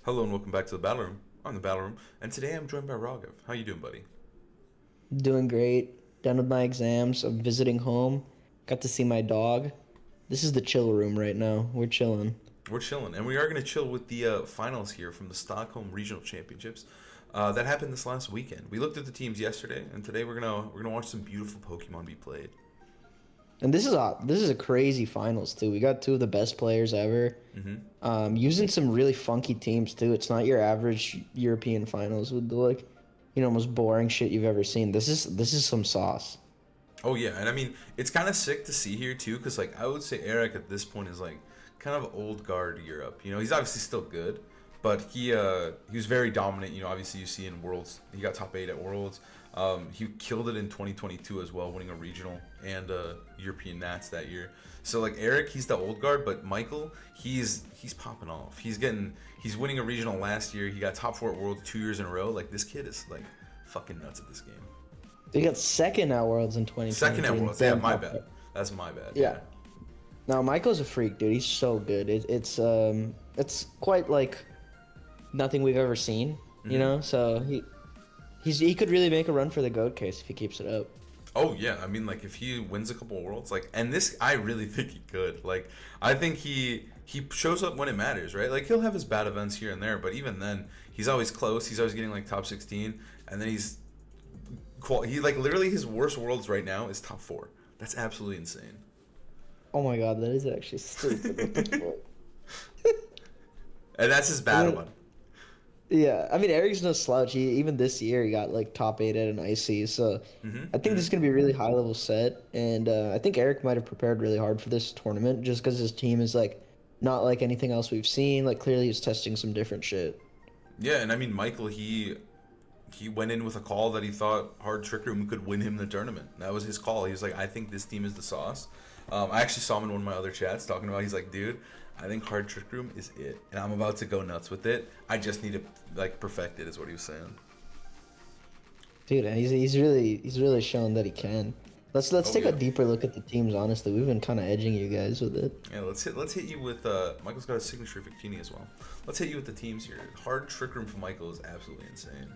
Hello and welcome back to the Battle Room. I'm the Battle Room, and today I'm joined by Raghav. How you doing, buddy? Doing great. Done with my exams. I'm visiting home. Got to see my dog. This is the chill room right now. We're chilling. We're chilling, and we are going to chill with the finals here from the Stockholm Regional Championships that happened this last weekend. We looked at the teams yesterday, and today we're gonna watch some beautiful Pokemon be played. And this is a crazy finals too. We got two of the best players ever. Mm-hmm. Using some really funky teams too. It's not your average European finals with the most boring shit you've ever seen. This is some sauce. Oh yeah, and I mean it's kind of sick to see here too, because like I would say Eric at this point is like kind of old guard Europe. He's obviously still good, but he was very dominant. Obviously you see in Worlds, he got top 8 at Worlds. He killed it in 2022 as well, winning a regional and European Nats that year. So like Eric, he's the old guard, but Michael, he's popping off. He's winning a regional last year. He got top 4 at Worlds 2 years in a row. Like this kid is like fucking nuts at this game. They got second at Worlds in Second at 2023. Worlds. Yeah, my bad. That's my bad. Yeah. Yeah. No, Michael's a freak, dude. He's so good. It's quite like nothing we've ever seen, you Hmm. know. So he could really make a run for the goat case if he keeps it up. Oh yeah, I mean like if he wins a couple of worlds, like, and this I really think he could. Like I think he shows up when it matters, right? Like he'll have his bad events here and there, but even then he's always close. He's always getting like top 16, and then he like literally his worst worlds right now is top 4. That's absolutely insane. Oh my god, that is actually stupid. What the fuck? And that's his I bad mean, one. yeah, I mean Eric's no slouch. Even this year he got like top 8 at an IC. So Hmm. I think this is gonna be a really high level set, and I think Eric might have prepared really hard for this tournament just because his team is like not like anything else we've seen. Like clearly he's testing some different shit. Yeah, and I mean Michael, he went in with a call that he thought Hard Trick Room could win him the tournament. That was his call. He was like, I think this team is the sauce. I actually saw him in one of my other chats talking about. He's like, dude, I think Hard Trick Room is it, and I'm about to go nuts with it. I just need to like perfect it, is what he was saying. Dude, he's really shown that he can. Let's Oh take a yeah, deeper look at the teams. Honestly, we've been kind of edging you guys with it. yeah. Let's hit you with Michael's got a signature Victini as well. Let's hit you with the teams here. Hard Trick Room for Michael is absolutely insane.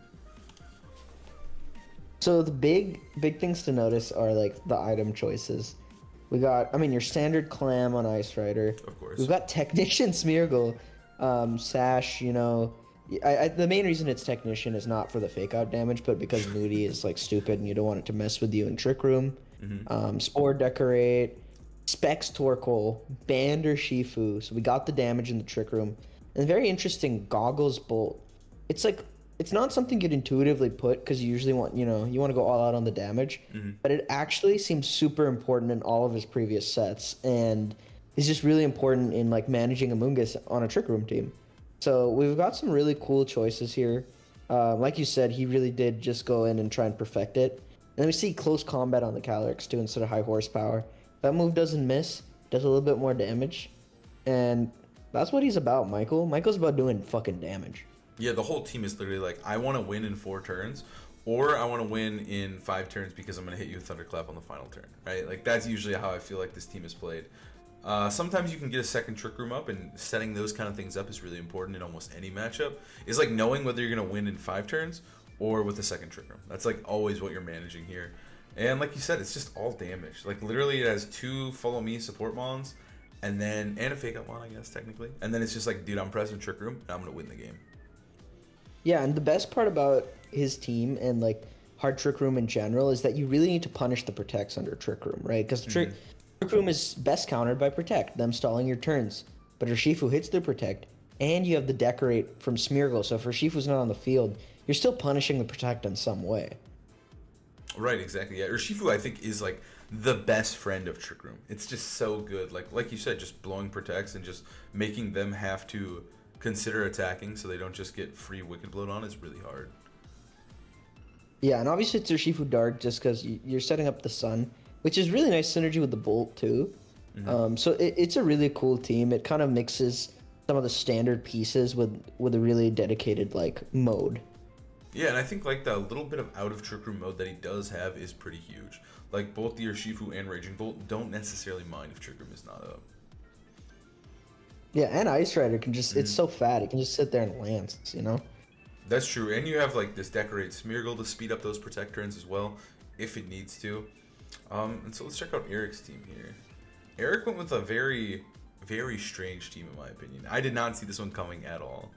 So the big things to notice are like the item choices. We got, I mean, your standard clam on Ice Rider. Of course. We've got Technician Smeargle, Sash. The main reason it's Technician is not for the fake out damage, but because Nudie is like stupid and you don't want it to mess with you in Trick Room. Hmm. Spore Decorate, Specs Torkoal, Bander Shifu. So we got the damage in the Trick Room. And very interesting, Goggles Bolt. It's like it's not something you'd intuitively put because you usually you want to go all out on the damage, Hmm. but it actually seems super important in all of his previous sets and is just really important in like managing Amoonguss on a Trick Room team. So we've got some really cool choices here. Like you said, he really did just go in and try and perfect it. And then we see close combat on the Calyrex too instead of high horsepower. That move doesn't miss, does a little bit more damage, and that's what he's about, Michael. Michael's about doing fucking damage. Yeah, the whole team is literally like, I want to win in 4 turns, or I want to win in 5 turns because I'm going to hit you with Thunderclap on the final turn, right? Like, that's usually how I feel like this team is played. Sometimes you can get a second Trick Room up, and setting those kind of things up is really important in almost any matchup. It's like knowing whether you're going to win in 5 turns or with a second Trick Room. That's like always what you're managing here. And like you said, it's just all damage. Like, literally, it has 2 Follow Me support mons, and a Fake Out mon, I guess, technically. And then it's just like, dude, I'm pressing Trick Room, and I'm going to win the game. Yeah, and the best part about his team and like hard Trick Room in general is that you really need to punish the protects under Trick Room, right? Because Trick Room is best countered by Protect, them stalling your turns. But Urshifu hits their Protect, and you have the Decorate from Smeargle, so if Urshifu's not on the field, you're still punishing the Protect in some way. Right, exactly. Yeah, Urshifu I think is like the best friend of Trick Room. It's just so good. Like you said, just blowing protects and just making them have to consider attacking so they don't just get free Wicked Bloat on is really hard. Yeah, and obviously it's Urshifu Dark just because you're setting up the Sun, which is really nice synergy with the Bolt too. So it's a really cool team. It kind of mixes some of the standard pieces with a really dedicated like mode. Yeah, and I think like the little bit of out of Trick Room mode that he does have is pretty huge. Like both the Urshifu and Raging Bolt don't necessarily mind if Trick Room is not up. Yeah, and Ice Rider can just, it's so fat, it can just sit there and lance, you know? That's true, and you have like this decorate Smeargle to speed up those protect turns as well, if it needs to. And so let's check out Eric's team here. Eric went with a very, very strange team in my opinion. I did not see this one coming at all.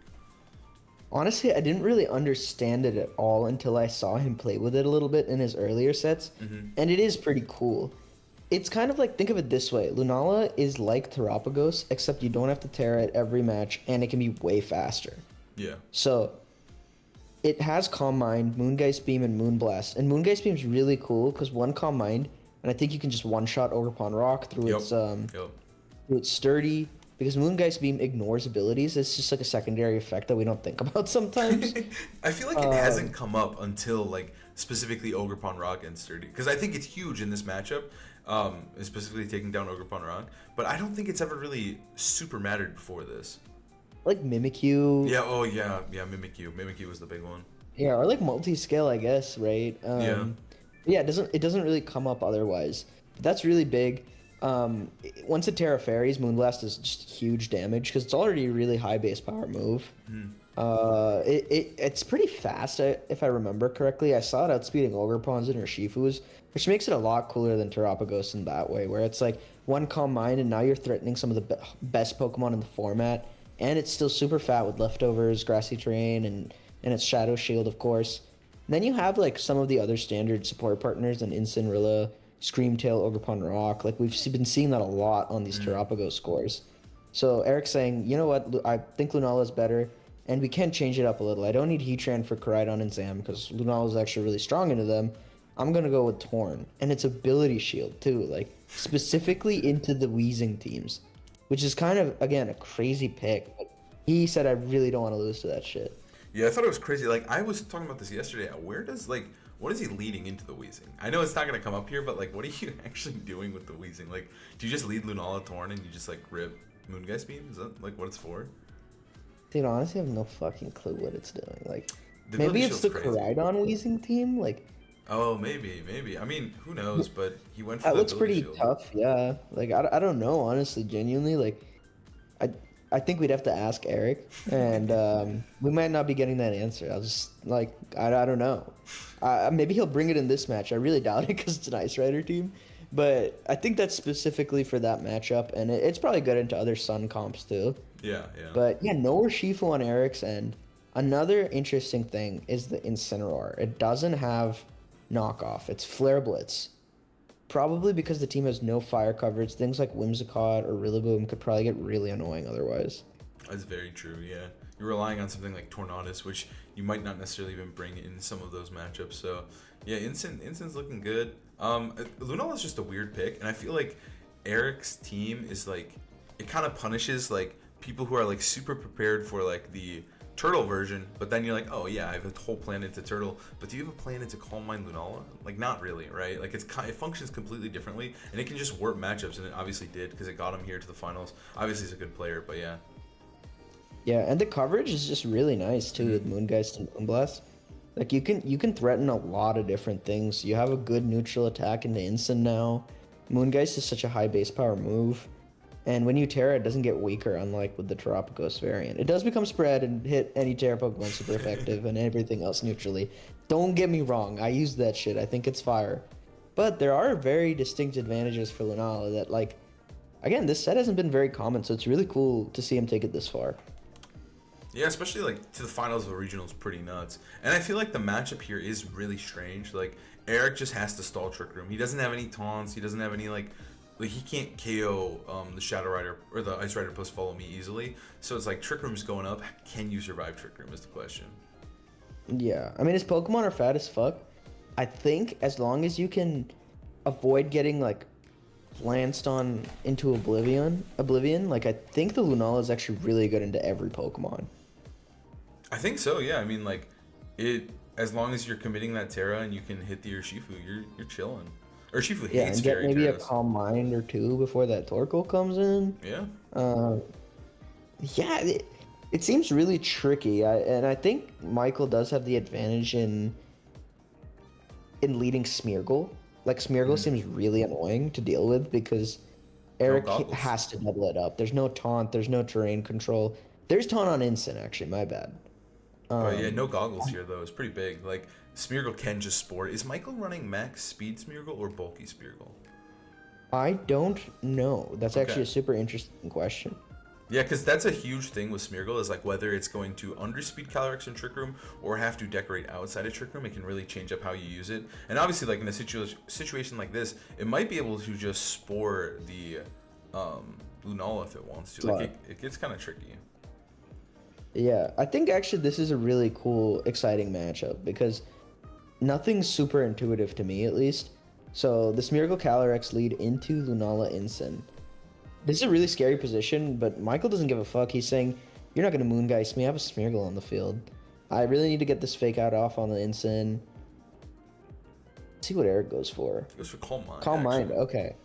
Honestly, I didn't really understand it at all until I saw him play with it a little bit in his earlier sets, and it is pretty cool. It's kind of like, think of it this way. Lunala is like Terapagos, except you don't have to Terra it every match, and it can be way faster. Yeah. So, it has Calm Mind, Moongeist Beam, and Moonblast. And Moongeist Beam is really cool, because one Calm Mind, and I think you can just one-shot Ogerpon Rock through through its Sturdy, because Moongeist Beam ignores abilities. It's just like a secondary effect that we don't think about sometimes. I feel like it hasn't come up until like specifically Ogerpon Rock and Sturdy, because I think it's huge in this matchup, specifically taking down Ogerpon Rock. But I don't think it's ever really super mattered before this. Like Mimikyu. Yeah. Oh yeah. Yeah. Mimikyu. Mimikyu was the big one. Yeah, or like multi-scale, I guess, right? Yeah. It doesn't really come up otherwise. But that's really big. Once it Terra Fairies, Moonblast is just huge damage because it's already a really high base power move. It's pretty fast, if I remember correctly. I saw it outspeeding Ogerpons and Urshifus, which makes it a lot cooler than Terapagos in that way, where it's like one Calm Mind and now you're threatening some of the best Pokemon in the format, and it's still super fat with Leftovers, Grassy Terrain, and its Shadow Shield, of course. And then you have like some of the other standard support partners in Incineroar, Screamtail, Ogerpon Rock. Like we've been seeing that a lot on these Terapagos scores. So Eric's saying, you know what, I think Lunala is better, and we can change it up a little. I don't need Heatran for Koraidon and Zam because Lunala is actually really strong into them. I'm gonna go with Torn, and its Ability Shield too, like specifically into the Weezing teams, which is kind of again a crazy pick. But he said I really don't want to lose to that shit. Yeah, I thought it was crazy. Like I was talking about this yesterday. Where does like what is he leading into the Weezing? I know it's not gonna come up here, but like, what are you actually doing with the Weezing? Like, do you just lead Lunala Torn and you just like rip Moongeist Beam? Is that like what it's for? Dude, honestly, I have no fucking clue what it's doing. Like, The maybe ability it's shield's the crazy. Koraidon Weezing team. Like, Oh, maybe. I mean, who knows? But he went for that the looks ability pretty shield. tough. Yeah. Like, I don't know, honestly, genuinely. Like, I think we'd have to ask Eric, and we might not be getting that answer. I'll just like I don't know. Maybe he'll bring it in this match. I really doubt it because it's an Ice Rider team, but I think that's specifically for that matchup, and it's probably good into other Sun comps too. Yeah. But yeah, no Urshifu on Eric's end. Another interesting thing is the Incineroar. It doesn't have knockoff. It's Flare Blitz. Probably because the team has no fire coverage. Things like Whimsicott or Rillaboom could probably get really annoying otherwise. That's very true. Yeah, you're relying on something like Tornadus, which you might not necessarily even bring in some of those matchups. So yeah, Instin's looking good. Lunala's just a weird pick, and I feel like Eric's team is like it kind of punishes like people who are like super prepared for like the Turtle version, but then you're like, oh yeah, I have a whole plan into Turtle, but do you have a plan into Calm Mind Lunala? Like not really, right? Like it functions completely differently, and it can just warp matchups, and it obviously did because it got him here to the finals. Obviously, he's a good player, but yeah. Yeah, and the coverage is just really nice too with Moongeist and Moonblast. Like you can threaten a lot of different things. You have a good neutral attack into Incin now. Moongeist is such a high base power move. And when you Terra, it doesn't get weaker, unlike with the Terapagos variant. It does become spread and hit any Terra Pokemon super effective and everything else neutrally. Don't get me wrong, I use that shit. I think it's fire. But there are very distinct advantages for Lunala that, like, again, this set hasn't been very common, so it's really cool to see him take it this far. Yeah, especially like to the finals of the regionals, pretty nuts. And I feel like the matchup here is really strange. Like Eric just has to stall Trick Room. He doesn't have any taunts. He doesn't have any like he can't KO the Shadow Rider or the Ice Rider plus Follow Me easily. So it's like Trick Room's going up. Can you survive Trick Room is the question. Yeah, I mean his Pokemon are fat as fuck. I think as long as you can avoid getting like lanced on into Oblivion, like I think the Lunala is actually really good into every Pokemon. I think so, yeah. I mean, like, it as long as you're committing that Terra and you can hit the Urshifu, you're chilling. Urshifu Yeah, hates and get Fairy maybe Terras. a Calm Mind or two before that Torkoal comes in. Yeah. Yeah, it seems really tricky. And I think Michael does have the advantage in leading Smeargle. Like Smeargle seems really annoying to deal with because No Eric goggles. has to double it up. There's no taunt. There's no terrain control. There's taunt on instant, actually. My bad. But yeah, Um, no goggles here though. It's pretty big. Like Smeargle can just sport. Is Michael running max speed Smeargle or bulky Smeargle? I don't know. That's Okay. actually a super interesting question. Yeah, because that's a huge thing with Smeargle is like whether it's going to underspeed Calyrex in Trick Room or have to decorate outside of Trick Room, it can really change up how you use it. And obviously, like in a situation like this, it might be able to just spore the Lunala if it wants to. Like it gets kind of tricky. Yeah, I think actually this is a really cool, exciting matchup because nothing's super intuitive to me at least. So the Smeargle Calyrex lead into Lunala Incin. This is a really scary position, but Michael doesn't give a fuck. He's saying, "You're not gonna Moongeist me. I have a Smeargle on the field. I really need to get this fake out off on the Incin." See what Eric goes for. It goes for Calm Mind. Calm Mind. Actually. Okay.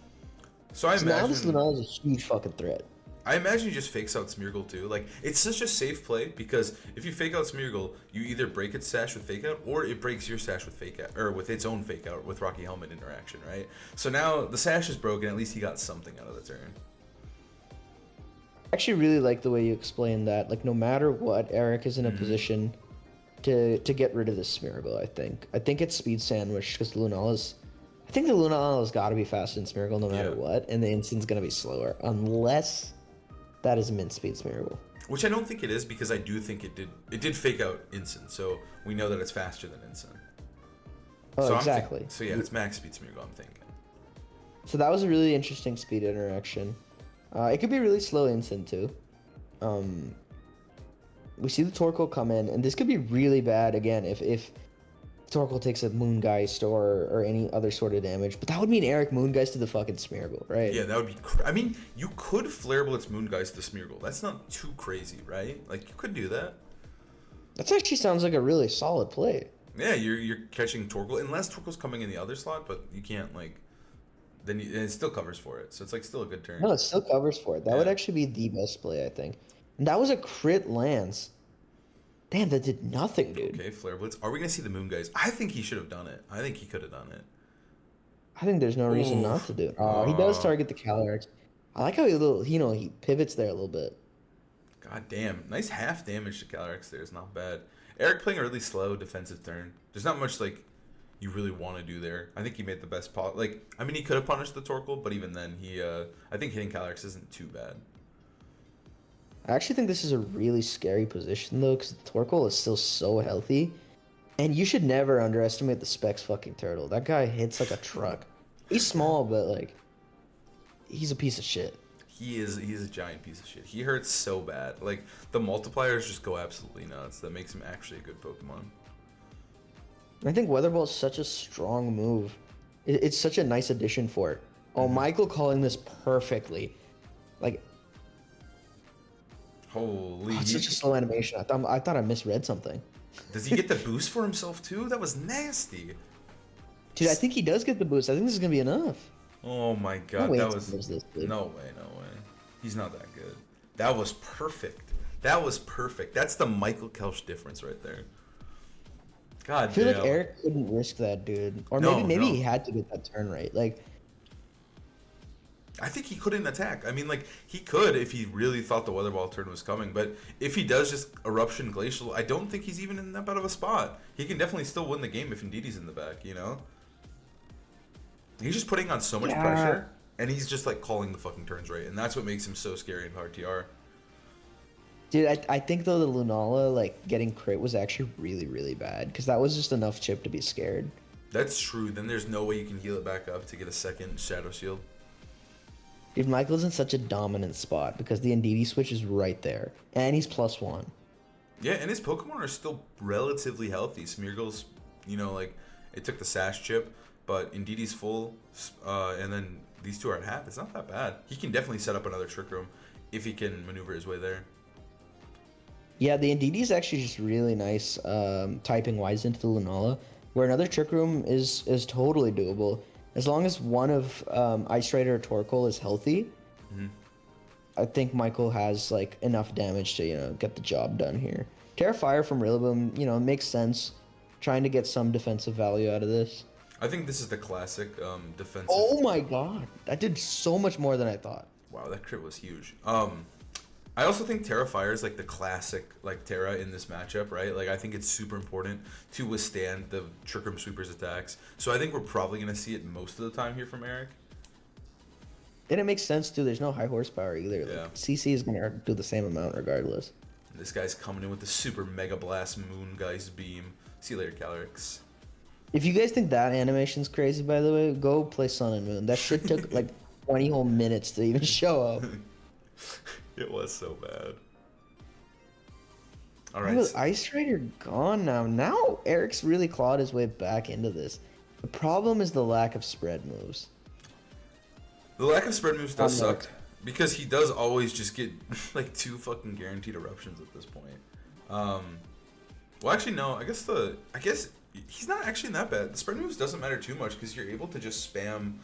So I So now this imagine. Lunala is a huge fucking threat. I imagine he just fakes out Smeargle too. Like it's such a safe play because if you fake out Smeargle, you either break its sash with fake out or it breaks your sash with fake out or with its own fake out with Rocky Helmet interaction, right? So now the sash is broken. At least he got something out of the turn. I actually really like the way you explained that. Like no matter what, Eric is in a position to get rid of this Smeargle. I think it's speed sandwich because Lunala's. I think the Lunala's got to be faster than Smeargle no matter Yeah. what, and the Incin's gonna be slower unless that is mint speed Smeargle. Which I don't think it is because I do think it did fake out Incin, so we know that it's faster than Incin. Oh, So exactly. So yeah, it's max speed Smeargle, I'm thinking. So that was a really interesting speed interaction. It could be really slow Incin too. We see the Torkoal come in, and this could be really bad again if Torkoal takes a Moongeist or any other sort of damage. But that would mean Eric Moongeist to the fucking Smeargle, right? Yeah, that would be. I mean, you could Flare Blitz Moongeist the Smeargle. That's not too crazy, right? Like you could do that. That actually sounds like a really solid play. Yeah, you're catching Torkoal unless Torkoal's coming in the other slot, but you can't like. Then and it still covers for it, so it's like still a good turn. No, it still covers for it. That would Yeah. actually be the best play, I think. And that was a crit lance. Damn, that did nothing, dude. Okay, Flare Blitz. Are we gonna see the Moongeist? I think he should have done it. I think he could have done it. I think there's no reason Oof. not to do it. Oh, he does target the Calyrex. I like how he pivots there a little bit. God damn, nice half damage to Calyrex there is not bad. Eric playing a really slow defensive turn. There's not much like you really want to do there. I think he made the best pot. Like I mean, he could have punished the Torkoal, but even then, I think hitting Calyrex isn't too bad. I actually think this is a really scary position though, because Torkoal is still so healthy, and you should never underestimate the Specs fucking turtle. That guy hits like a truck. He's small, but like, he's a piece of shit. He's a giant piece of shit. He hurts so bad. Like the multipliers just go absolutely nuts. That makes him actually a good Pokemon. I think Weather Ball is such a strong move. It's such a nice addition for it. Oh, Michael calling this perfectly. Like, Holy! it's such a slow animation. I thought I misread something. Does he get the boost for himself too? That was nasty. Dude, I think he does get the boost. I think this is gonna be enough. Oh my god, way that he was deserves this, dude. no way. He's not that good. That was perfect. That was perfect. That's the Michael Kelsch difference right there. God I feel damn. like Eric couldn't risk that, dude. Or No, maybe no. he had to get that turn right. Like, I think he couldn't attack. I mean, like he could if he really thought the Weather Ball turn was coming. But if he does just Eruption Glacial, I don't think he's even in that bad of a spot. He can definitely still win the game if Indeedee's in the back. You know. He's just putting on so much Yeah. pressure, and he's just like calling the fucking turns right, and that's what makes him so scary in RTR. dude, I think though the Lunala like getting crit was actually really, really bad because that was just enough chip to be scared. That's true. Then there's no way you can heal it back up to get a second Shadow Shield. Dude, Michael's in such a dominant spot because the Indeedee switch is right there, and he's +1. Yeah, and his Pokemon are still relatively healthy. Smeargle's, like it took the Sash chip, but Indeedee's full, and then these two are at half. It's not that bad. He can definitely set up another Trick Room if he can maneuver his way there. Yeah, the Indeedee is actually just really nice typing wise into the Lunala, where another Trick Room is totally doable. As long as one of Ice Rider or Torkoal is healthy, I think Michael has like enough damage to get the job done here. Terra Fire from Rillaboom, makes sense. Trying to get some defensive value out of this. I think this is the classic defensive. Oh my god, that did so much more than I thought. Wow, that crit was huge. I also think Terra Fire is like the classic like Terra in this matchup, right? Like I think it's super important to withstand the Trick Room Sweeper's attacks. So I think we're probably gonna see it most of the time here from Eric. And it makes sense too. There's no high horsepower either. Yeah. Like, CC is gonna do the same amount regardless. This guy's coming in with the super mega blast Moongeist beam. See you later, Calyrex. If you guys think that animation's crazy, by the way, go play Sun and Moon. That shit took like 20 whole minutes to even show up. It was so bad. All Right. right. With Ice Rider gone now. Now Eric's really clawed his way back into this. The problem is the lack of spread moves. The lack of spread moves does Unlocked. suck because he does always just get like 2 fucking guaranteed eruptions at this point. Well, actually, no. I guess he's not actually that bad. The spread moves doesn't matter too much because you're able to just spam,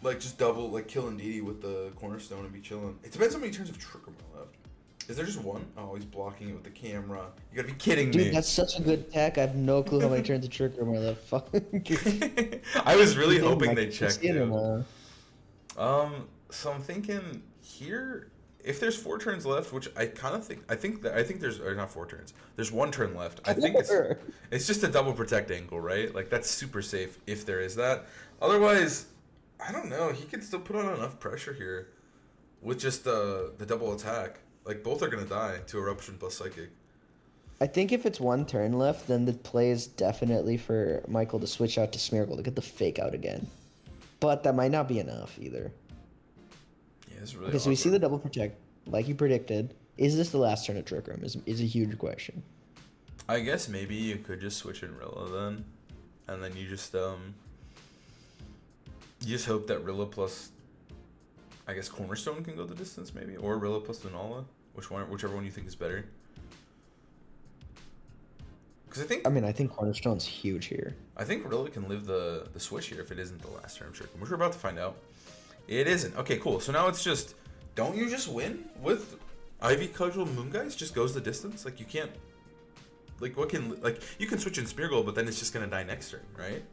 like just double like kill Indeedee with the cornerstone and be chilling. It depends how many turns of Trick Room are left. Is there just one? Oh, he's blocking it with the camera. You gotta be kidding me. Dude, that's such a good tech. I have no clue how many turns of Trick Room are left. Fuck. I was really You think hoping Mike they can checked see it or too. no? So I'm thinking here, if there's 4 turns left, which I kind of think, I think there's or not 4 turns. There's 1 turn left. I think it's just a double protect angle, right? Like that's super safe if there is that. Otherwise, I don't know. He can still put on enough pressure here with just the double attack. Like both are gonna die to eruption plus psychic. I think if it's 1 turn left, then the play is definitely for Michael to switch out to Smeargle to get the fake out again. But that might not be enough either. Yeah, it's really Okay, so we see awkward. the double protect, like you predicted. Is this the last turn of Trick Room? Is a huge question. I guess maybe you could just switch in Rilla then, and then you just hope that Rilla plus, I guess Cornerstone can go the distance maybe, or Rilla plus Lunala, whichever one you think is better. Because I think Cornerstone's huge here. I think Rilla can live the switch here if it isn't the last turn of Trick Room, which we're about to find out. It isn't. Okay, cool. So now it's just, don't you just win with Ivy Cudgel Moongeist? Just goes the distance? Like you can't, like what can, like you can switch in Smeargle, but then it's just gonna die next turn, right?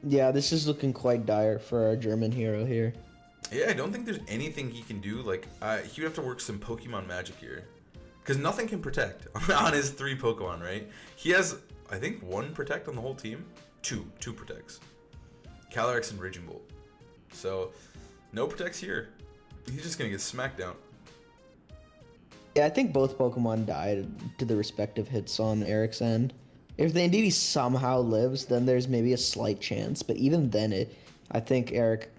Yeah, this is looking quite dire for our German hero here. Yeah, I don't think there's anything he can do. Like, he would have to work some Pokemon magic here. Because nothing can protect on his 3 Pokemon, right? He has, I think, 1 protect on the whole team. 2 protects. Calyrex and Raging Bolt. So, no protects here. He's just going to get smacked down. Yeah, I think both Pokemon died to the respective hits on Eric's end. If the Indeedee somehow lives, then there's maybe a slight chance. But even then, I think Eric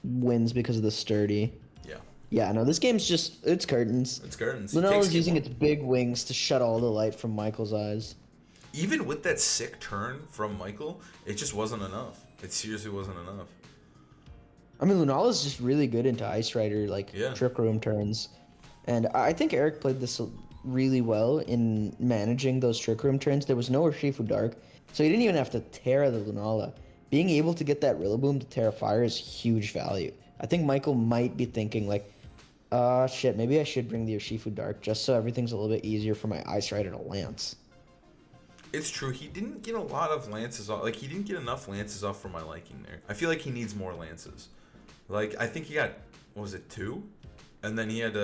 wins because of the sturdy. Yeah. Yeah, no, this game's just, it's curtains. It's curtains. Lunala's using its big wings to shut all the light from Michael's eyes. Even with that sick turn from Michael, it just wasn't enough. It seriously wasn't enough. I mean, Lunala's just really good into Ice Rider, like, Trick Room turns. And I think Eric played this really well in managing those Trick Room turns. There was no Urshifu Dark, so he didn't even have to Terra the Lunala. Being able to get that Rillaboom to Terra Fire is huge value. I think Michael might be thinking, like, shit, maybe I should bring the Urshifu Dark just so everything's a little bit easier for my Ice Rider to lance. It's true. He didn't get a lot of lances off. Like, he didn't get enough lances off for my liking there. I feel like he needs more lances. Like, I think he got, what was it, 2? And then he had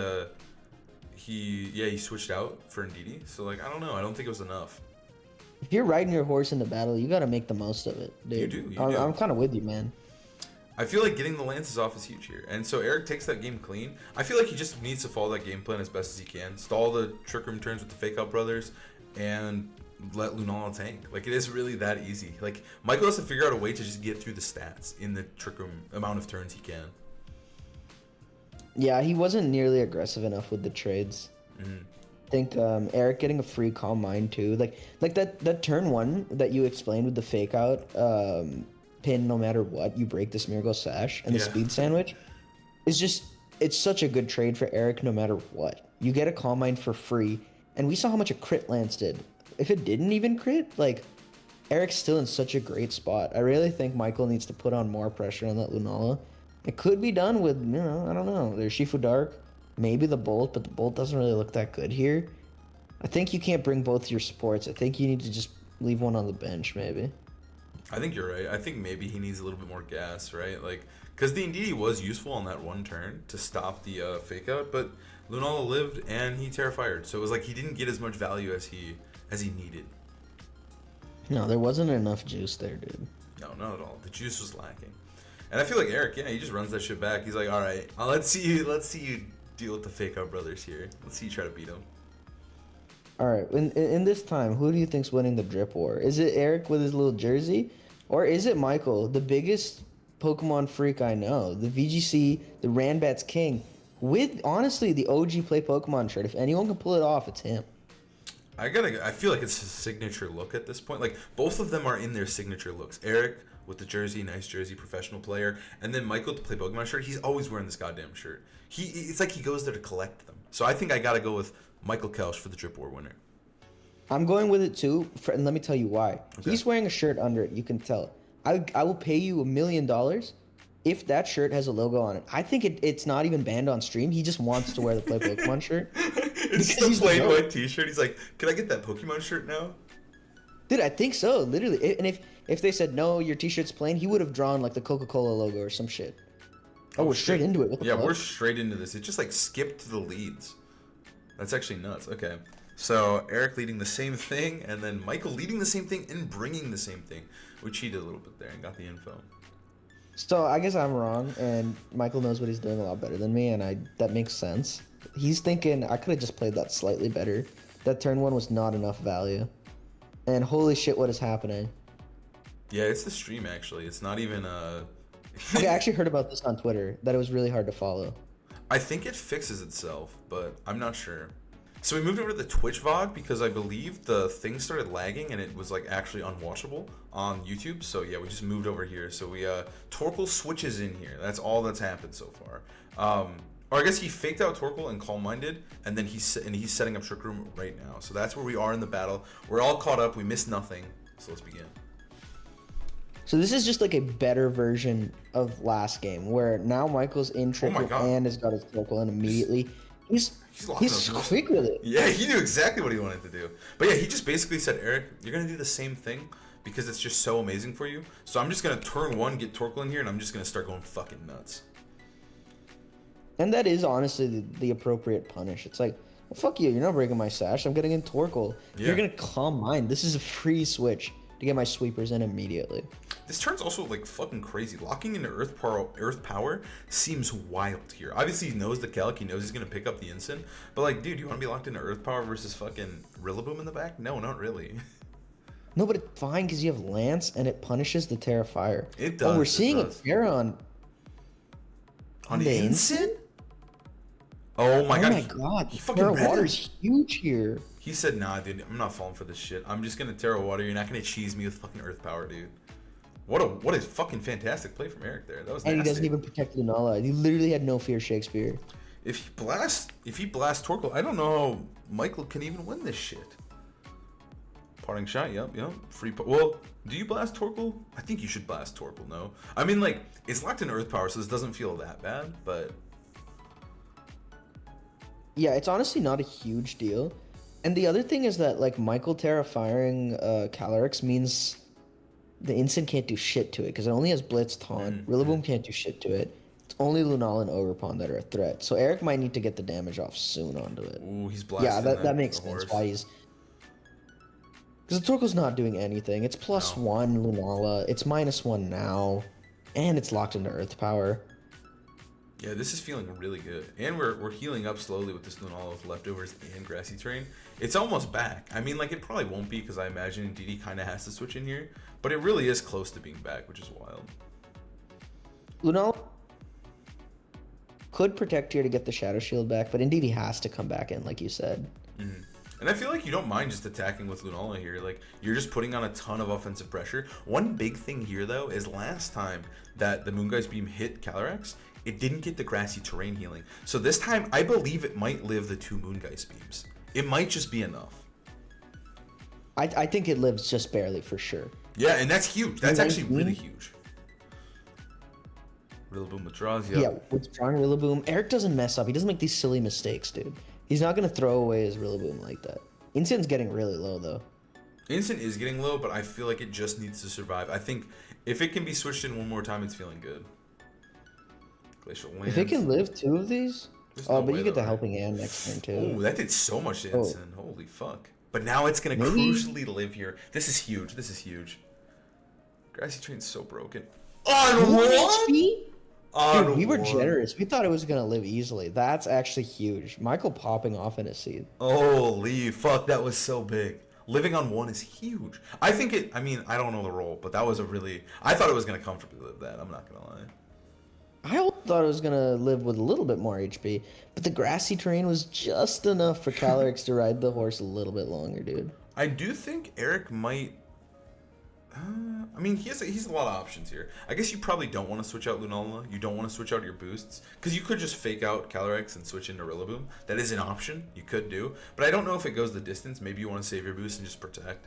he switched out for Indeedee. So, like, I don't know. I don't think it was enough. If you're riding your horse into battle, you got to make the most of it, dude. You do. I'm kind of with you, man. I feel like getting the lances off is huge here. And so Eric takes that game clean. I feel like he just needs to follow that game plan as best as he can. Stall the Trick Room turns with the Fake Out Brothers and let Lunala tank. Like, it is really that easy. Like, Michael has to figure out a way to just get through the stats in the Trick Room amount of turns he can. Yeah, he wasn't nearly aggressive enough with the trades. Mm-hmm. I think Eric getting a free Calm Mind too, like that turn 1 that you explained with the fake out pin, no matter what you break the Smeargle Sash and the speed sandwich, is just, it's such a good trade for Eric no matter what. You get a Calm Mind for free, and we saw how much a crit lance did. If it didn't even crit, like, Eric's still in such a great spot. I really think Michael needs to put on more pressure on that Lunala. It could be done with, I don't know, there's Shifu Dark, maybe the Bolt, but the Bolt doesn't really look that good here. I think you can't bring both your supports. I think you need to just leave one on the bench, maybe. I think you're right. I think maybe he needs a little bit more gas, right? Like, because the Ndidi was useful on that one turn to stop the fake out, but Lunala lived and he Terra-Fired. So it was like he didn't get as much value as he needed. No, there wasn't enough juice there, dude. No, not at all. The juice was lacking. And I feel like Eric, yeah, he just runs that shit back. He's like, all right, let's see you deal with the fake out brothers here. Let's see you try to beat them. All right, in this time, who do you think's winning the drip war? Is it Eric with his little jersey, or is it Michael, the biggest Pokemon freak I know, the VGC, the Ranbats king, with honestly the OG play Pokemon shirt? If anyone can pull it off, it's him. I feel like it's his signature look at this point. Like, both of them are in their signature looks. Eric with the jersey, nice jersey, professional player, and then Michael to play Pokemon shirt. He's always wearing this goddamn shirt. It's like he goes there to collect them. So I think I gotta go with Michael Kelsch for the drip war winner. I'm going with it too, and let me tell you why. Okay. He's wearing a shirt under it. You can tell. I will pay you $1 million if that shirt has a logo on it. I think it's not even banned on stream. He just wants to wear the Play Pokemon shirt. It's the plain white t-shirt. He's like, can I get that Pokemon shirt now? Dude, I think so, literally. And if they said, no, your t-shirt's plain, he would have drawn like the Coca-Cola logo or some shit. Oh, we're straight into it. What the fuck? We're straight into this. It just like skipped to the leads. That's actually nuts. Okay. So Eric leading the same thing, and then Michael leading the same thing and bringing the same thing. We cheated a little bit there and got the info. So I guess I'm wrong, and Michael knows what he's doing a lot better than me, and that makes sense. He's thinking I could have just played that slightly better. That turn one was not enough value. And holy shit, what is happening? Yeah, it's the stream actually. It's not even I actually heard about this on Twitter, that it was really hard to follow. I think it fixes itself, but I'm not sure. So we moved over to the Twitch VOD because I believe the thing started lagging and it was like actually unwatchable on YouTube. So yeah, we just moved over here. So we Torkoal switches in here. That's all that's happened so far. Or I guess he faked out Torkoal and Calm Minded, and then he's setting up Trick Room right now. So that's where we are in the battle. We're all caught up. We missed nothing. So let's begin. So this is just like a better version of last game, where now Michael's in Trick Room and has got his Torkoal in immediately. He's quick with it. Yeah, he knew exactly what he wanted to do. But yeah, he just basically said, Eric, you're going to do the same thing because it's just so amazing for you. So I'm just going to turn one, get Torkoal in here, and I'm just going to start going fucking nuts. And that is honestly the appropriate punish. It's like, well, fuck you, you're not breaking my sash. I'm getting in Torkoal. Yeah. You're going to Calm Mind. This is a free switch to get my sweepers in immediately. This turn's also like fucking crazy. Locking into Earth Power seems wild here. Obviously he knows the Kelk, he knows he's gonna pick up the instant, but like, dude, you want to be locked into Earth Power versus fucking Rillaboom in the back? No, not really. No, but it's fine because you have Lance and it punishes the Terra Fire. It does. Oh, we're seeing a Terra on the instant. Oh my god! Oh my god! Terra Water's huge here. He said, "Nah, dude, I'm not falling for this shit. I'm just gonna Terra Water. You're not gonna cheese me with fucking Earth Power, dude." What a fucking fantastic play from Eric there. That was nasty. And he doesn't even protect Lunala. He literally had no fear Shakespeare. If he blasts Torkoal, I don't know how Michael can even win this shit. Parting shot, yep. Well, do you blast Torkoal? I think you should blast Torkoal, no? I mean, like, it's locked in Earth Power, so this doesn't feel that bad, but... Yeah, it's honestly not a huge deal. And the other thing is that, like, Michael Terra firing Calyrex means the instant can't do shit to it, because it only has Blitz, Taunt. Rillaboom can't do shit to it. It's only Lunala and Ogerpon that are a threat. So Eric might need to get the damage off soon onto it. Ooh, he's blasting. Yeah, that makes sense why he's... Because the Torkoal's not doing anything. It's +1 Lunala. It's -1 now. And it's locked into Earth Power. Yeah, this is feeling really good. And we're healing up slowly with this Lunala with leftovers and grassy terrain. It's almost back. I mean, like, it probably won't be because I imagine DD kind of has to switch in here. But it really is close to being back, which is wild. Lunala could protect here to get the Shadow Shield back, but indeed he has to come back in, like you said. Mm-hmm. And I feel like you don't mind just attacking with Lunala here. Like, you're just putting on a ton of offensive pressure. One big thing here, though, is last time that the Moongeist Beam hit Calyrex, it didn't get the grassy terrain healing. So this time, I believe it might live the 2 Moongeist Beams. It might just be enough. I think it lives just barely, for sure. Yeah, and that's huge. That's actually really huge. Rillaboom withdraws, yeah. Yeah, withdrawing Rillaboom. Eric doesn't mess up. He doesn't make these silly mistakes, dude. He's not going to throw away his Rillaboom like that. Instin's getting really low, though. Instant is getting low, but I feel like it just needs to survive. I think if it can be switched in one more time, it's feeling good. Glacial Lands. If it can live 2 of these, No but way you get though, the right? helping hand next turn too. Oh, that did so much to Oh. Instant. Holy fuck. But now it's going to Maybe- crucially live here. This is huge. This is huge. Grassy Train's so broken. What? Dude, we were On generous. We thought it was gonna live easily. That's actually huge. Michael popping off in a seed. Holy fuck, that was so big. Living on 1 is huge. I think it, I mean, I don't know the role, but that was a really, I thought it was going to comfortably live that. I'm not going to lie. I thought it was gonna live with a little bit more HP, but the grassy terrain was just enough for Calyrex to ride the horse a little bit longer, dude. I do think Eric might. I mean, he has a lot of options here. I guess you probably don't want to switch out Lunala. You don't want to switch out your boosts because you could just fake out Calyrex and switch into Rillaboom. That is an option you could do, but I don't know if it goes the distance. Maybe you want to save your boost and just protect.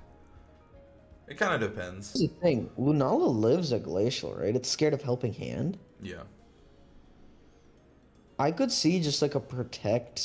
It kind of depends. Here's the thing: Lunala lives a glacial, right? It's scared of helping hand. Yeah. I could see just like a protect,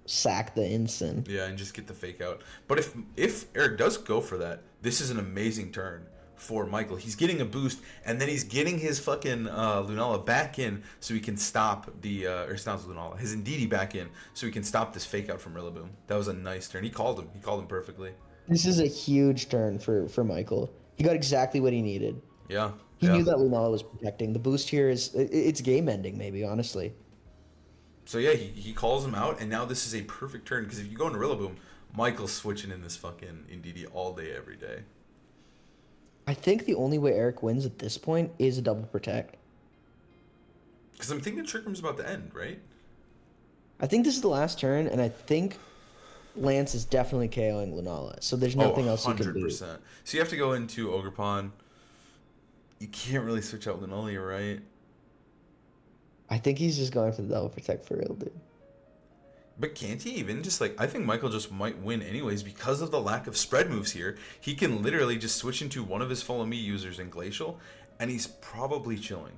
sack the instant. Yeah, and just get the fake out. But if Eric does go for that, this is an amazing turn for Michael. He's getting a boost, and then he's getting his fucking Lunala back in so he can stop the or it's not Lunala, his Indeedee back in so he can stop this fake out from Rillaboom. That was a nice turn. He called him. He called him perfectly. This is a huge turn for Michael. He got exactly what he needed. Yeah. He yeah. knew that Lunala was protecting. The boost here it's game ending, maybe, honestly. So yeah, he calls him out, and now this is a perfect turn because if you go into Rillaboom, Michael's switching in this fucking Indeedee all day, every day. I think the only way Eric wins at this point is a double protect. Because I'm thinking Trick Room's about to end, right? I think this is the last turn, and I think Lance is definitely KOing Lunala, so there's nothing else you can do. 100%. So you have to go into Ogerpon. You can't really switch out Lunala, you're right? I think he's just going for the double protect for real, dude. But can't he even just I think Michael just might win anyways because of the lack of spread moves here. He can literally just switch into one of his Follow Me users in Glacial, and he's probably chilling.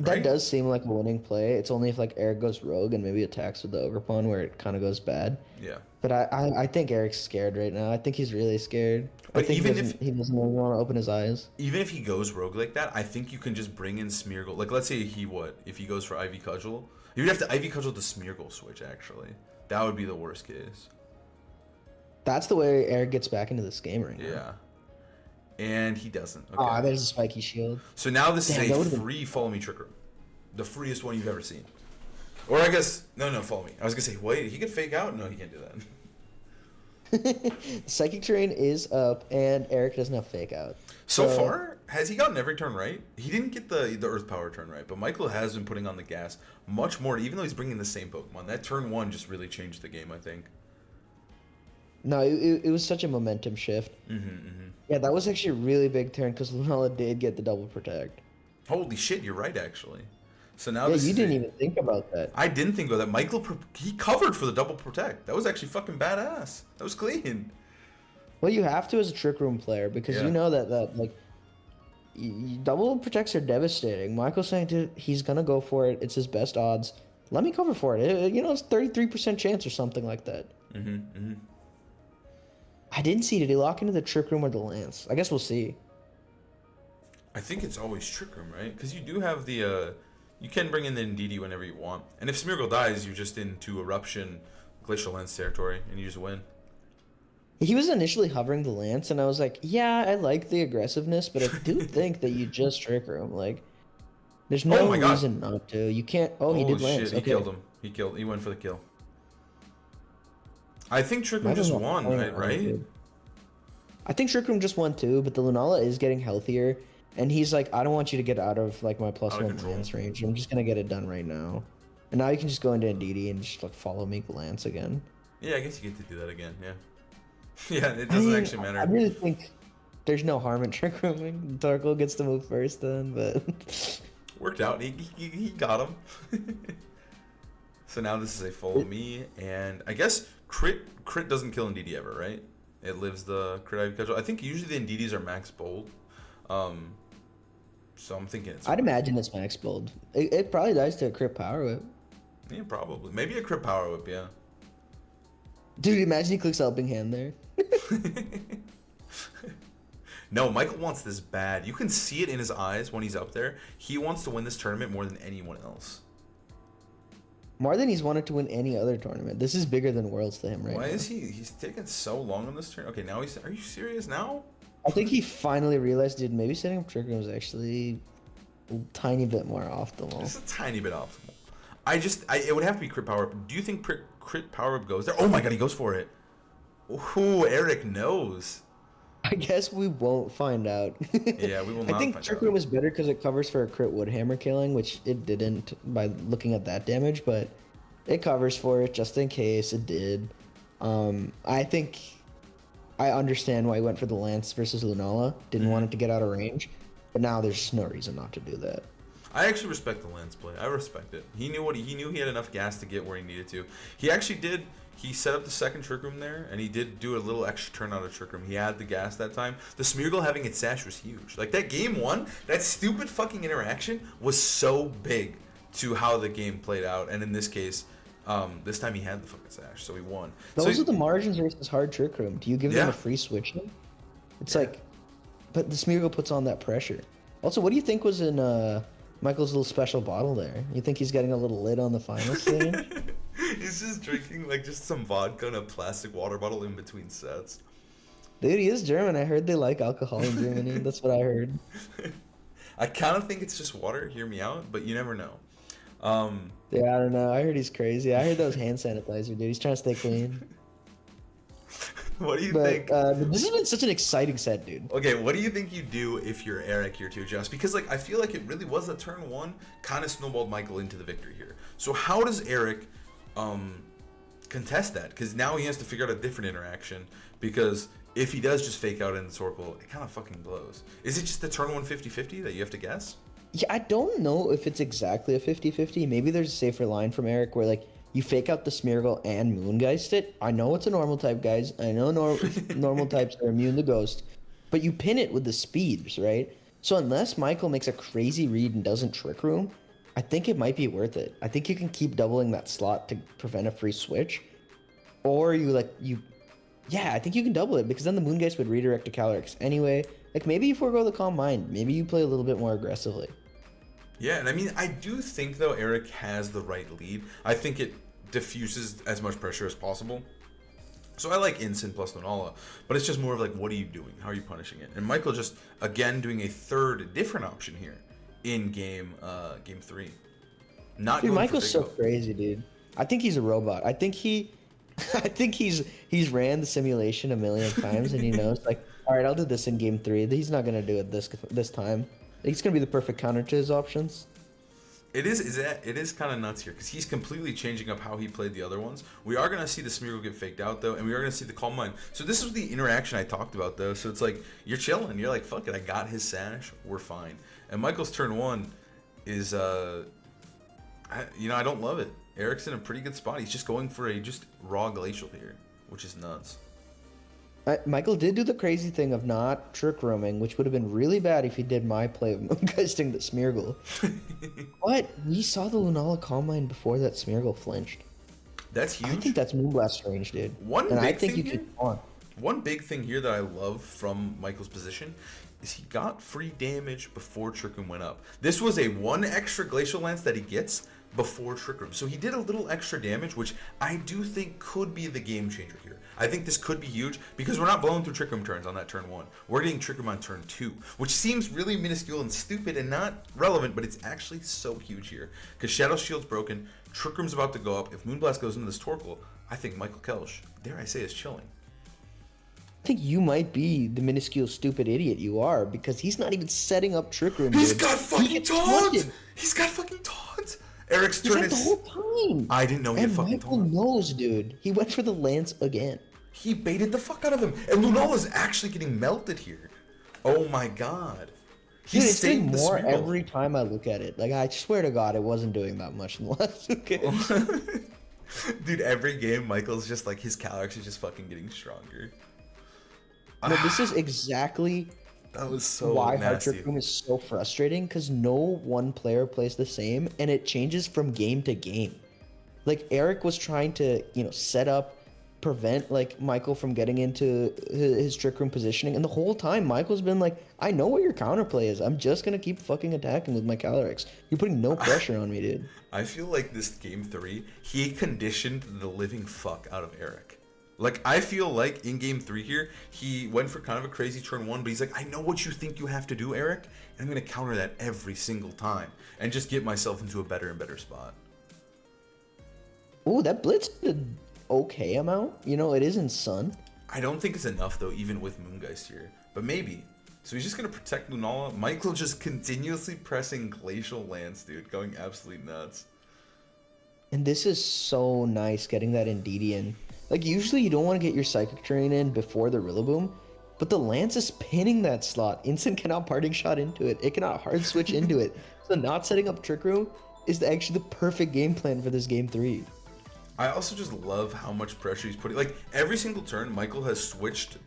That Right? does seem like a winning play. It's only if Eric goes rogue and maybe attacks with the Ogerpon where it kind of goes bad. Yeah. But I think Eric's scared right now. I think he's really scared. But I think even he doesn't really want to open his eyes. Even if he goes rogue like that, I think you can just bring in Smeargle. Let's say if he goes for Ivy Cudgel, you'd have to Ivy Cudgel the Smeargle switch, actually. That would be the worst case. That's the way Eric gets back into this game right now. Yeah. And he doesn't. Okay. Aw, there's a spiky shield. So now this Damn, is that a would've been- free Follow Me Trick Room. The freest one you've ever seen. Or I guess, no, Follow Me. I was going to say, wait, he could fake out? No, he can't do that. Psychic terrain is up, and Eric doesn't have fake out. So far, has he gotten every turn right? He didn't get the Earth Power turn right, but Michael has been putting on the gas much more, even though he's bringing the same Pokemon. That turn 1 just really changed the game, I think. No, it was such a momentum shift. Yeah, that was actually a really big turn because Lunala did get the double protect. Holy shit, you're right, actually. So now Yeah, this you is didn't even think about that. I didn't think about that. Michael, he covered for the double protect. That was actually fucking badass. That was clean. Well, you have to as a Trick Room player because Yeah. you know that double protects are devastating. Michael's saying he's gonna go for it. It's his best odds. Let me cover for it. It's 33% chance or something like that. I didn't see. Did he lock into the Trick Room or the Lance? I guess we'll see. I think it's always Trick Room, right? Because you do have the, you can bring in the Indeedee whenever you want. And if Smeargle dies, you're just into Eruption, Glacial Lens territory, and you just win. He was initially hovering the Lance, and I was like, yeah, I like the aggressiveness, but I do think that you just Trick Room. There's no my God. reason not to. You can't. Oh, he did Lance. Shit, he killed him. He went for the kill. I think Trick Room just won, right? I think Trick Room just won too, but the Lunala is getting healthier, and he's like, I don't want you to get out of my plus Out of one control. Lance range. I'm just gonna get it done right now. And now you can just go into Indeedee and just follow me Lance again. Yeah, I guess you get to do that again, yeah. Yeah, it doesn't actually matter. I really think there's no harm in Trick Rooming. Torkoal gets to move first then, but... Worked out. He got him. So now this is a Follow Me, and I guess crit doesn't kill Indeedee ever, right? It lives the crit Ivy Cudgel. I think usually the Indeedees are max bold. So I'm thinking it's... I'd imagine it's max bold. It probably dies to a crit power whip. Yeah, probably. Maybe a crit power whip, yeah. Dude, imagine he clicks helping hand there. No, Michael wants this bad. You can see it in his eyes when he's up there. He wants to win this tournament more than anyone else. More than he's wanted to win any other tournament. This is bigger than Worlds to him right Why now. is he? He's taking so long on this turn. Okay, now he's. Are you serious now? I think he finally realized, dude, maybe setting up Trick Room was actually a tiny bit more optimal. It's a tiny bit optimal. It would have to be crit power up. Do you think crit power up goes there? Oh my god, he goes for it. Ooh, Eric knows. I guess we won't find out. Yeah, we will not I think find Trick out. Room is better because it covers for a crit Woodhammer killing, which it didn't by looking at that damage, but it covers for it just in case it did. I think I understand why he went for the Lance versus Lunala. Didn't want it to get out of range, but now there's just no reason not to do that. I actually respect the Lance play. I respect it. He knew he had enough gas to get where he needed to. He actually did. He set up the second Trick Room there, and he did do a little extra turn out of Trick Room. He had the gas that time. The Smeargle having its sash was huge. Like, that game one, that stupid fucking interaction was so big to how the game played out. And in this case, this time he had the fucking sash, so he won. Those are the margins versus hard Trick Room. Do you give them a free switch in? It's like, but the Smeargle puts on that pressure. Also, what do you think was in Michael's little special bottle there? You think he's getting a little lid on the final stage? He's just drinking like just some vodka in a plastic water bottle in between sets. Dude, he is German. I heard they like alcohol in Germany. That's what I heard. I kind of think it's just water. Hear me out, but you never know. Yeah, I don't know. I heard he's crazy. I heard that was hand sanitizer, dude. He's trying to stay clean. What do you think? This has been such an exciting set, dude. Okay, what do you think you do if you're Eric here too, Josh? Because like I feel like it really was a turn one kind of snowballed Michael into the victory here. So how does Eric contest that? Because now he has to figure out a different interaction. Because if he does just fake out in the circle, it kind of fucking blows. Is it just the turn one 50-50 that you have to guess? Yeah, I don't know if it's exactly a 50-50. Maybe there's a safer line from Eric where like you fake out the Smeargle and Moongeist it. I know it's a normal type, guys. I know normal types are immune to Ghost. But you pin it with the speeds, right? So unless Michael makes a crazy read and doesn't Trick Room, I think it might be worth it. I think you can keep doubling that slot to prevent a free switch. Or yeah, I think you can double it because then the Moongeist would redirect to Calyrex anyway. Like maybe you forego the Calm Mind. Maybe you play a little bit more aggressively. Yeah, and I mean, I do think, though, Eric has the right lead. I think it diffuses as much pressure as possible. So I like Instant plus Lunala, but it's just more of like, what are you doing? How are you punishing it? And Michael just, again, doing a third different option here in game 3. Not Dude, going Michael's for so big up. crazy, dude. I think he's a robot. I think he's ran the simulation a million times and he knows like, all right, I'll do this in game 3. He's not gonna do it this time. He's gonna be the perfect counter to his options. It is kind of nuts here because he's completely changing up how he played the other ones. We are gonna see the Smeargle get faked out though, and we are gonna see the Calm Mind. So this was the interaction I talked about though. So it's like you're chilling. You're like, fuck it, I got his sash. We're fine. And Michael's turn 1 is I don't love it. Eric's in a pretty good spot. He's just going for a just raw glacial here, which is nuts. Michael did do the crazy thing of not Trick Rooming, which would have been really bad if he did my play of Moongeisting the Smeargle. But we saw the Lunala Calm Mind before that Smeargle flinched. That's huge. I think that's Moonblast range, dude. One and I big think thing you here- keep on. One big thing here that I love from Michael's position is he got free damage before Trick Room went up. This was a 1 extra Glacial Lance that he gets before Trick Room. So he did a little extra damage, which I do think could be the game changer here. I think this could be huge because we're not blowing through Trick Room turns on that turn 1. We're getting Trick Room on turn 2, which seems really minuscule and stupid and not relevant, but it's actually so huge here. Because Shadow Shield's broken, Trick Room's about to go up. If Moonblast goes into this Torkoal, I think Michael Kelsch, dare I say, is chilling. I think you might be the minuscule stupid idiot you are because he's not even setting up Trick Room. He's dude. got He fucking gets taunt! taunted. He's got fucking taunt! Eric's He's turn had the is... whole time. I didn't know he had And fucking Michael taunt. knows, dude. He went for the Lance again. He baited the fuck out of him. And Lunala's actually getting melted here. Oh my god. He Dude, it's doing saved the more Smeargle. every time I look at it. Like, I swear to God, it wasn't doing that much in the last 2 games. Dude, every game, Michael's just like, his Calyrex is just fucking getting stronger. No, this is exactly That was so why Hard nasty. Trick Room is so frustrating, because no one player plays the same, and it changes from game to game. Like, Eric was trying to, set up prevent like Michael from getting into his trick room positioning. And the whole time, Michael's been like, I know what your counterplay is. I'm just gonna keep fucking attacking with my Calyrex. You're putting no pressure on me, dude. I feel like this game 3, he conditioned the living fuck out of Eric. Like, I feel like in game 3 here, he went for kind of a crazy turn 1, but he's like, I know what you think you have to do, Eric, and I'm going to counter that every single time and just get myself into a better and better spot. Ooh, that blitz did okay amount. You know, it is in Sun. I don't think it's enough, though, even with Moongeist here, but maybe. So he's just going to protect Lunala. Michael just continuously pressing Glacial Lance, dude, going absolutely nuts. And this is so nice getting that Indeedee in. Like, usually you don't want to get your Psychic Terrain in before the Rillaboom, but the Lance is pinning that slot. Instant cannot parting shot into it. It cannot hard switch into it. So not setting up Trick Room is actually the perfect game plan for this game 3. I also just love how much pressure he's putting. Like, every single turn, Michael has switched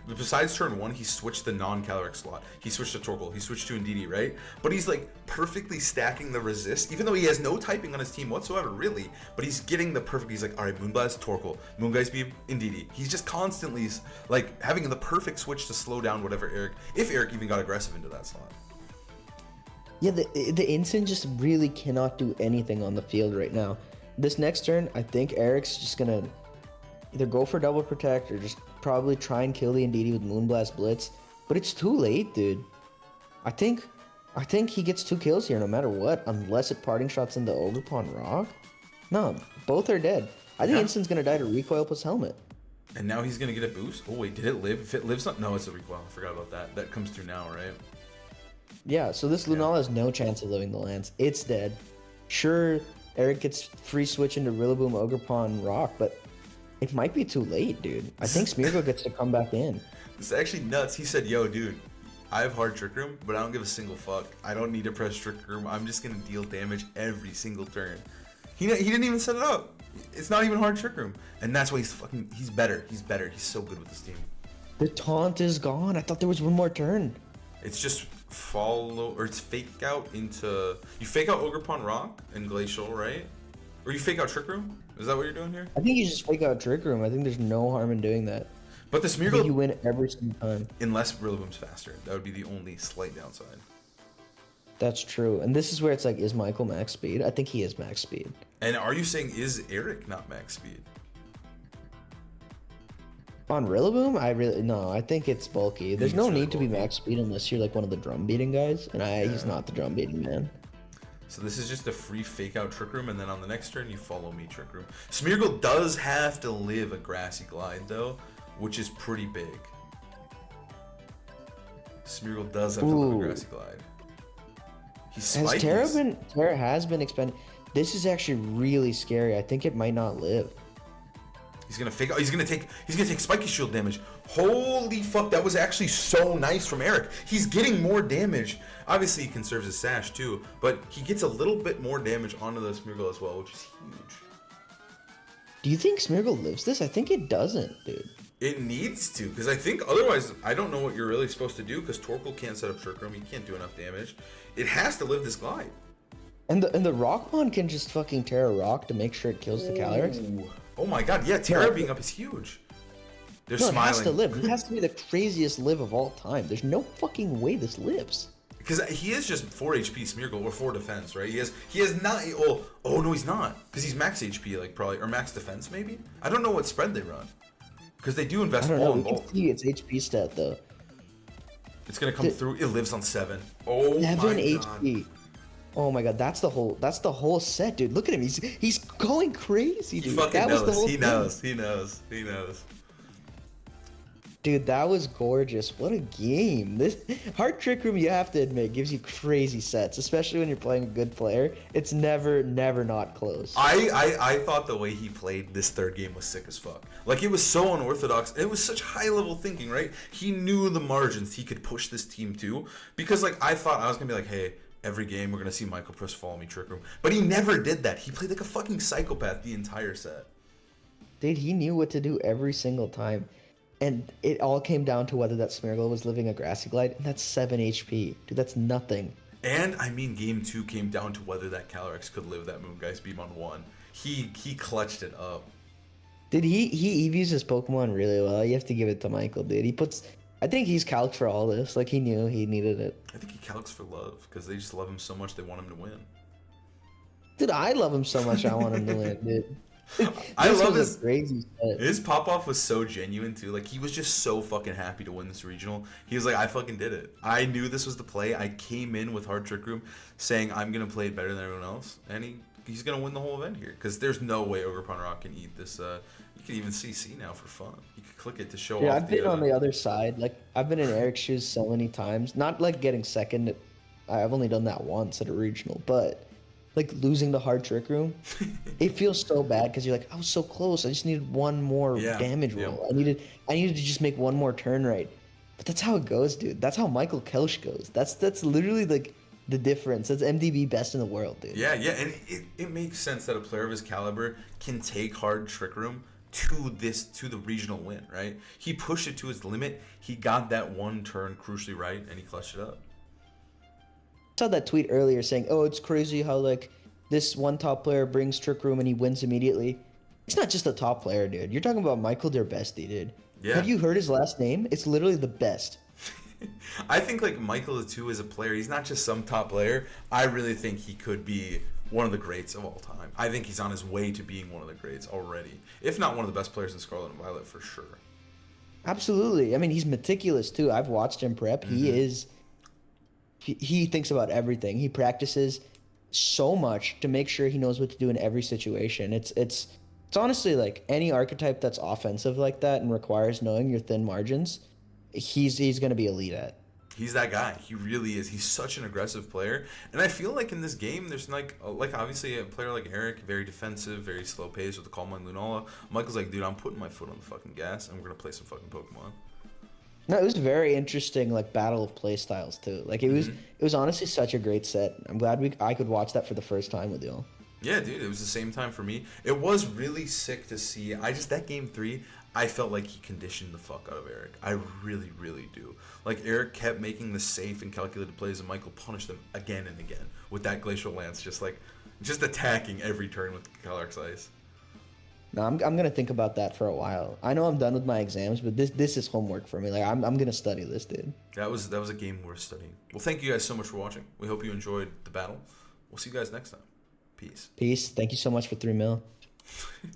besides turn 1, he switched the non-Calyrex slot. He switched to Torkoal. He switched to Indeedee, right? But he's, like, perfectly stacking the resist, even though he has no typing on his team whatsoever, really. But he's getting the perfect, he's like, all right, Moonblast, Torkoal. Moongeist Beam, Indeedee. He's just constantly, like, having the perfect switch to slow down whatever Eric, if Eric even got aggressive into that slot. Yeah, the Instant just really cannot do anything on the field right now. This next turn, I think Eric's just gonna either go for double protect or just probably try and kill the Indeedee with Moonblast Blitz. But it's too late, dude. I think he gets 2 kills here no matter what, unless it parting shots into Ogerpon Rock. No, both are dead. I think Instant's gonna die to recoil plus helmet. And now he's gonna get a boost? Oh wait, did it live? If it lives on, no, it's a recoil. I forgot about that. That comes through now, right? Yeah, so this Lunala has no chance of living the Lance. It's dead. Sure, Eric gets free switch into Rillaboom, Ogerpon, Rock, but it might be too late, dude. I think Smeargle gets to come back in. This is actually nuts. He said, yo, dude, I have hard Trick Room, but I don't give a single fuck. I don't need to press Trick Room. I'm just going to deal damage every single turn. He didn't even set it up. It's not even hard Trick Room. And that's why he's better. He's better. He's so good with this team. The taunt is gone. I thought there was one more turn. It's just it's fake out into, you fake out Ogerpon Rock and Glacial, right? Or you fake out Trick Room? Is that what you're doing here? I think you just fake out Trick Room. I think there's no harm in doing that. But the I think Smeargle, you win every single time. unless Rillaboom's faster. That would be the only slight downside. That's true. And this is where it's like, is Michael max speed? I think he is max speed. And are you saying, is Eric not max speed? On Rillaboom, I think it's bulky. There's no really need to be bulky. max speed unless you're like one of the drum beating guys, and he's not the drum beating man. So this is just a free fake out Trick Room, and then on the next turn you follow me Trick Room. Smeargle does have to live a Grassy Glide though, which is pretty big. Smeargle does have to live a Grassy Glide. He's spiky. Terra has been expended. This is actually really scary. I think it might not live. He's gonna fake out. He's gonna take spiky shield damage. Holy fuck, that was actually so nice from Eric. He's getting more damage. Obviously he conserves his sash too, but he gets a little bit more damage onto the Smeargle as well, which is huge. Do you think Smeargle lives this? I think it doesn't, dude. It needs to, because I think otherwise I don't know what you're really supposed to do, because Torkoal can't set up Trick Room. He can't do enough damage. It has to live this glide. And the Rockmon can just fucking Terra Rock to make sure it kills the Calyrex. Ooh. Oh my god, yeah, Terra being up is huge. They're No, smiling. it has to live. It has to be the craziest live of all time. There's no fucking way this lives. Because he is just 4 HP Smeargle, or 4 defense, right? He has not, oh no, he's not. Because he's max HP, like, probably, or max defense, maybe? I don't know what spread they run. Because they do invest I don't all know. in You bulk. can see its HP stat, though. It's gonna come through, it lives on 7. Oh 7 my HP. god. Oh my god, that's the whole set, dude. Look at him. He's going crazy, dude. He fucking That was the knows, whole he thing. knows, he knows, he knows. Dude, that was gorgeous. What a game. This Hard Trick Room, you have to admit, gives you crazy sets, especially when you're playing a good player. It's never not close. I thought the way he played this third game was sick as fuck. Like, it was so unorthodox. It was such high level thinking, right? He knew the margins he could push this team to. Because, like, I thought I was gonna be like, hey, every game we're gonna see Michael press follow me Trick Room. But he never did that. He played like a fucking psychopath the entire set. Dude, he knew what to do every single time. And it all came down to whether that Smeargle was living a Grassy Glide, and that's 7 HP. Dude, that's nothing. And, I mean, game 2 came down to whether that Calyrex could live that Moongeist Beam on 1. He clutched it up. Dude, he EVs his Pokemon really well. You have to give it to Michael, dude. I think he's calced for all this. Like he knew he needed it. I think he calcs for love because they just love him so much they want him to win. Dude, I love him so much. I want him to win, dude. I This love was a crazy set. his pop off was so genuine too. Like he was just so fucking happy to win this regional. He was like, I fucking did it. I knew this was the play. I came in with Hard Trick Room saying I'm gonna play it better than everyone else, and he's gonna win the whole event here because there's no way Ogre Rock can eat this. You can even CC now for fun. You can click it to show Yeah, off. I've been on the other side. Like I've been in Eric's shoes so many times. Not like getting second. I've only done that once at a regional, but like losing the Hard Trick Room, it feels so bad because you're like, I was so close. I just needed one more damage roll. I needed to just make one more turn right. But that's how it goes, dude. That's how Michael Kelsch goes. That's literally like the difference. That's MDB best in the world, dude. Yeah, and it makes sense that a player of his caliber can take Hard Trick Room to the regional win, right? He pushed it to his limit. He got that one turn crucially right, and he clutched it up. I saw that tweet earlier saying, "Oh, it's crazy how like this one top player brings Trick Room and he wins immediately." It's not just a top player, dude. You're talking about Michael Der Bestie, dude. Yeah. Have you heard his last name? It's literally the best. I think like Michael too as a player, he's not just some top player. I really think he could be one of the greats of all time. I think he's on his way to being one of the greats already, if not one of the best players in Scarlet and Violet for sure. Absolutely. I mean, he's meticulous too. I've watched him prep. He thinks about everything. He practices so much to make sure he knows what to do in every situation. It's honestly like any archetype that's offensive like that and requires knowing your thin margins, he's going to be elite at. He's that guy. He really is. He's such an aggressive player, and I feel like in this game, there's like obviously a player like Eric, very defensive, very slow pace with the Calm Mind Lunala. Michael's like, dude, I'm putting my foot on the fucking gas, and we're gonna play some fucking Pokemon. No, it was a very interesting like battle of play styles too. Like it was honestly such a great set. I'm glad I could watch that for the first time with y'all. Yeah, dude, it was the same time for me. It was really sick to see. That game 3, I felt like he conditioned the fuck out of Eric. I really, really do. Like, Eric kept making the safe and calculated plays, and Michael punished them again and again with that Glacial Lance, just attacking every turn with Calyrex Ice. No, I'm gonna think about that for a while. I know I'm done with my exams, but this is homework for me. Like I'm gonna study this, dude. That was a game worth studying. Well, thank you guys so much for watching. We hope you enjoyed the battle. We'll see you guys next time. Peace. Peace. Thank you so much for 3 mil.